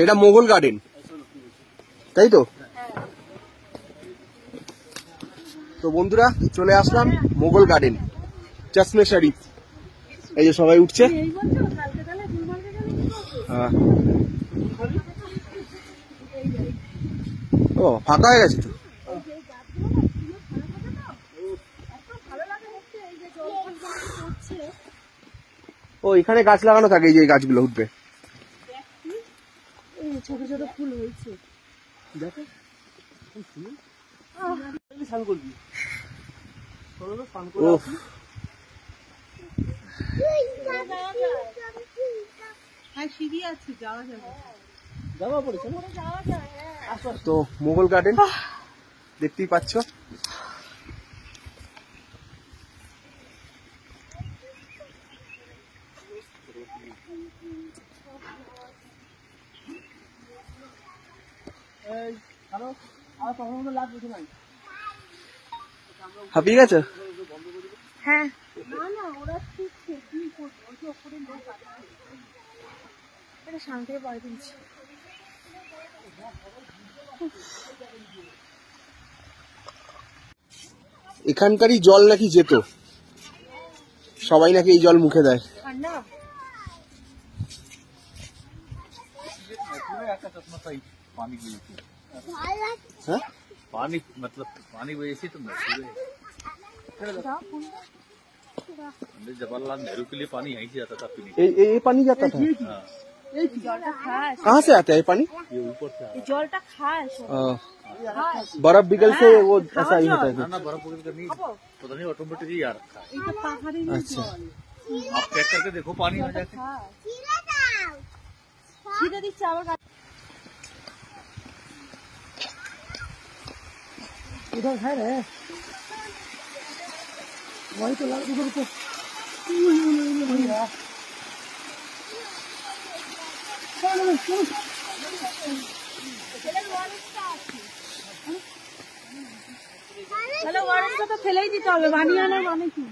এটা মোগল গার্ডেন, তাই তো? তো বন্ধুরা চলে আসলাম মোগল গার্ডেন, চশমে শরীফ। এই যে সবাই উঠছে। ও ফাঁকা হয়ে গেছে তো। ও এখানে গাছ লাগানো থাকে, এই যে গাছগুলো উঠবে। ছোট ছোট ফুল হয়েছে, দেখো স্নান করবি। সিঁড়ি আছে, যাওয়া যাবে, যাওয়া পড়েছে না? তো মোগল গার্ডেন দেখতেই পাচ্ছ। হাঁপিয়ে গেছে? হ্যাঁ, না না ওরা শিখছে, কি করবো, ওই যে ওপরে লোক আছে, এটা শান্তি পাই দিচ্ছি। এখানকারই জল নাকি যেত, সবাই নাকি এই জল মুখে দেয়। ঠান্ডা হ্যাঁ पानी मतलब पानी वजह से तो मशहूर है। जवाहरलाल नेहरू के लिए पानी यहीं से जाता था पीने। ये पानी जाता था? हाँ। कहाँ से आता है ये पानी? ये ऊपर से आता জলটা খায় बर्फ पिघल से वो ऐसा ही होता है। है ना, बर्फ वगैरह नहीं पता नहीं, ऑटोमेटिक ही आ रखा है। এটা পাহাড়ি अच्छा आप चेक करके देखो पानी आ जाके। ছিঁড়ে দিচ্ছে আবার। उधर है रे, वही तो लग उधर तो चलो वारस तो ফেলে দিতে হবে, বানিয়ে আনার মানে কি?